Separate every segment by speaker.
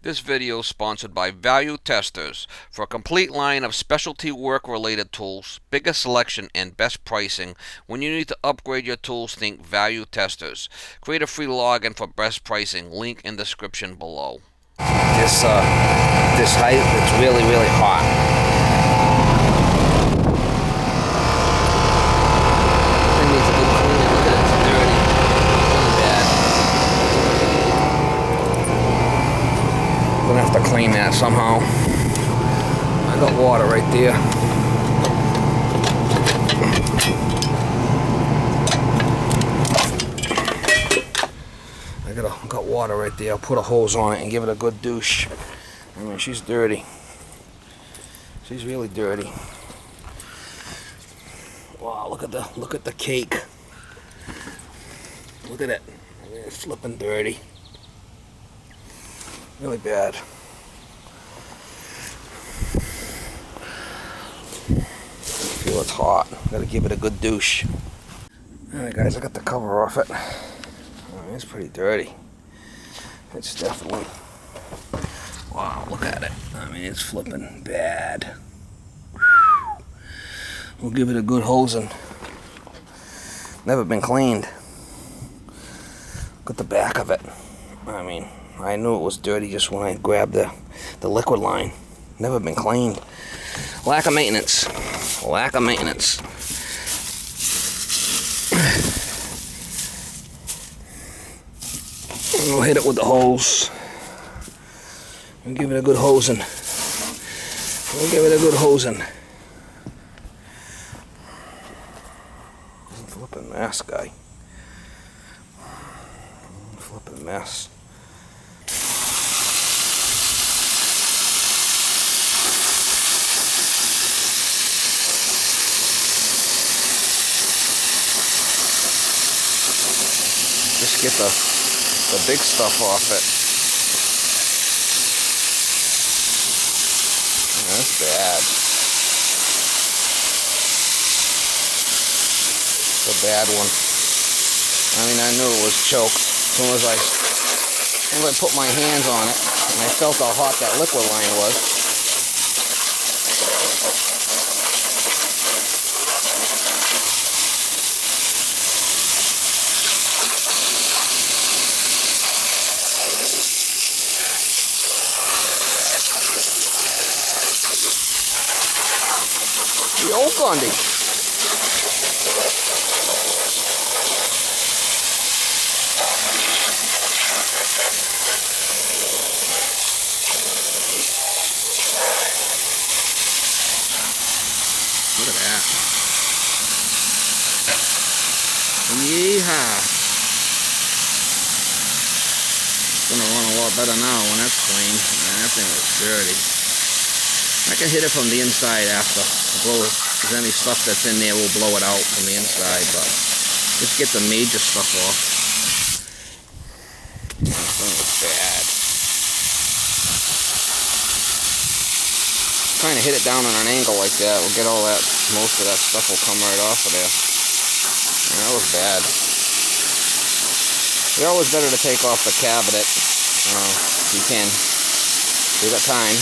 Speaker 1: This video is sponsored by Value Testers. For a complete line of specialty work-related tools, bigger selection, and best pricing, when you need to upgrade your tools, think Value Testers. Create a free login for best pricing. Link in description below.
Speaker 2: This height, it's really, really hot. It needs a good cleaning. Look at it, it's dirty. Really bad. I'm gonna have to clean that somehow. I got water right there. I got water right there. I'll put a hose on it and give it a good douche. I mean, she's dirty. She's really dirty. Wow, look at the cake. Look at it. I mean, it's flipping dirty. Really bad. I feel it's hot. Gotta give it a good douche. Alright guys, I got the cover off it. I mean, it's pretty dirty. It's definitely... Wow, look at it. I mean, it's flipping bad. We'll give it a good hosing. Never been cleaned. Look at the back of it. I mean, I knew it was dirty just when I grabbed the liquid line. Never been cleaned. Lack of maintenance. Lack of maintenance. We'll hit it with the hose. We'll give it a good hosing. We'll give it a good hosing. Flipping mess, guy. Flipping mess. Just get the big stuff off it. Oh, that's bad. It's a bad one. I mean, I knew it was choked. As soon as I put my hands on it, and I felt how hot that liquid line was. Yoke on it. Look at that. Yeehaw. It's gonna run a lot better now when that's clean. Man, that thing was dirty. I can hit it from the inside after. If there's any stuff that's in there, we'll blow it out from the inside, but just get the major stuff off. This thing is bad. Trying to hit it down on an angle like that, we'll get all that, most of that stuff will come right off of there. And that was bad. It's always better to take off the cabinet, if you can. If you got time.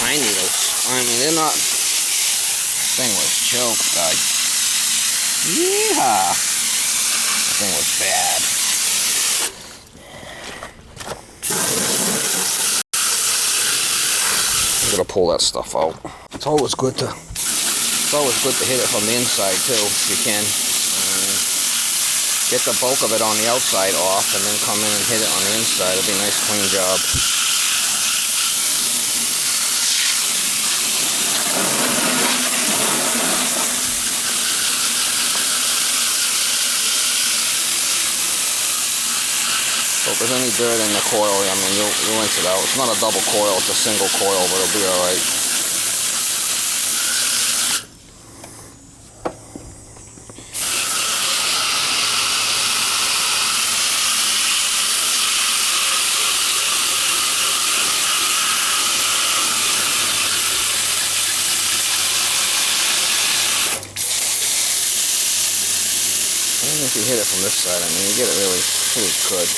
Speaker 2: Tiny those. I mean, they're not. This thing was choked, guys. Yeah. This thing was bad. I'm gonna pull that stuff out. It's always good to hit it from the inside too, if you can. Get the bulk of it on the outside off, and then come in and hit it on the inside. It'll be a nice clean job. So if there's any dirt in the coil, I mean, you'll rinse it out. It's not a double coil, it's a single coil, but it'll be alright. Even if you hit it from this side, I mean, you get it really pretty good.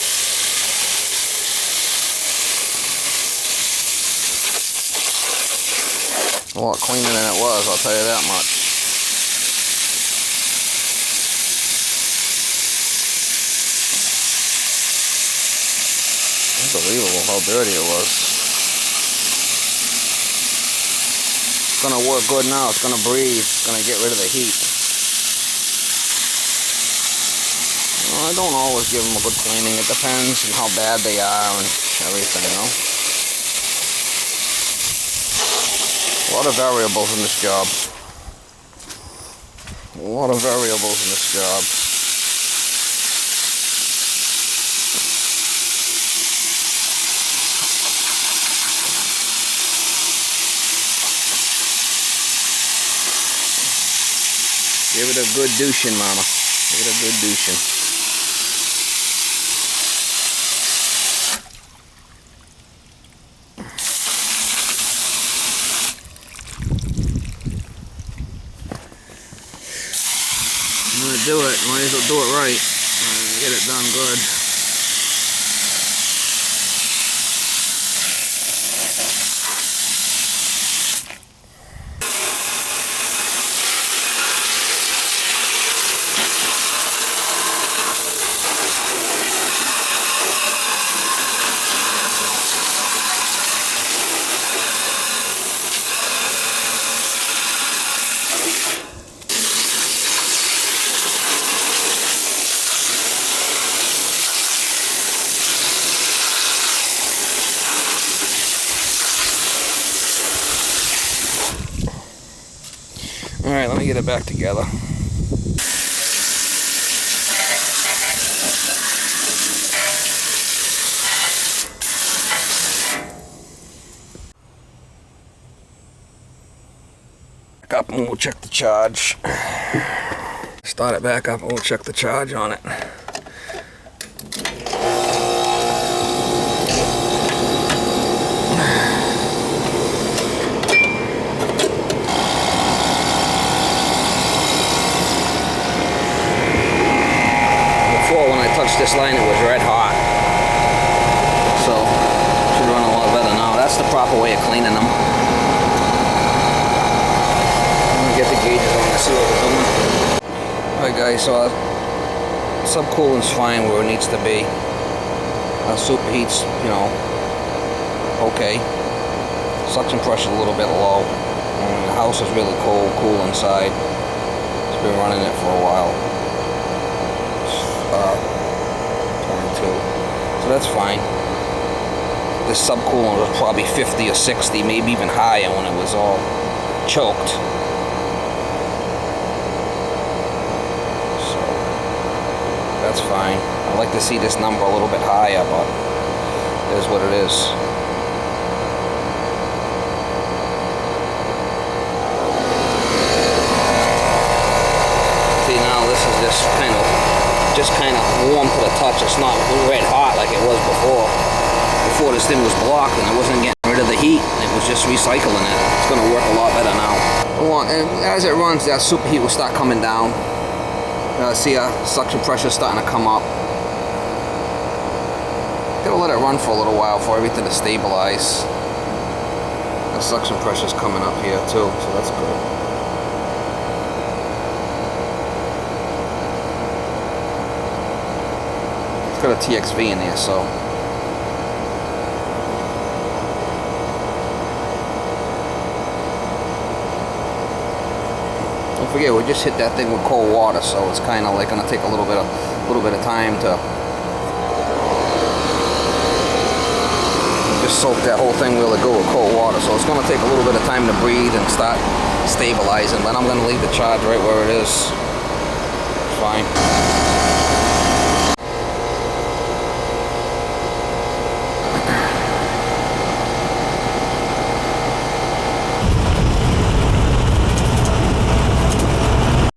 Speaker 2: A lot cleaner than it was, I'll tell you that much. Unbelievable how dirty it was. It's gonna work good now. It's gonna breathe. It's gonna get rid of the heat. Well, I don't always give them a good cleaning. It depends on how bad they are and everything, you know. A lot of variables in this job. A lot of variables in this job. Give it a good douching, mama. Give it a good douching. I'm gonna do it. Might as well do it right. Get it done good. Alright, let me get it back together. Back up and we'll check the charge. Start it back up and we'll check the charge on it. This line, it was red hot, so should run a lot better now. That's the proper way of cleaning them. Let me get the gauges on and see what we're doing. Alright guys, so subcooling's fine where it needs to be. Superheat's, you know, okay. Suction pressure's a little bit low. The house is really cool inside. It's been running it for a while. So that's fine. This subcoolant was probably 50 or 60, maybe even higher when it was all choked. So that's fine. I'd like to see this number a little bit higher, but it is what it is. See, now this is just kind of warm to the touch. It's not red hot like it was before. Before this thing was blocked and it wasn't getting rid of the heat. It was just recycling it. It's going to work a lot better now. And as it runs, that superheat will start coming down. See, suction pressure starting to come up. Gotta let it run for a little while for everything to stabilize. The suction pressure's coming up here too, so that's good. It's got a TXV in there, so don't forget we just hit that thing with cold water, so it's kind of like going to take a little bit of time to just soak that whole thing really good with cold water. So it's going to take a little bit of time to breathe and start stabilizing. Then I'm going to leave the charge right where it is. Fine.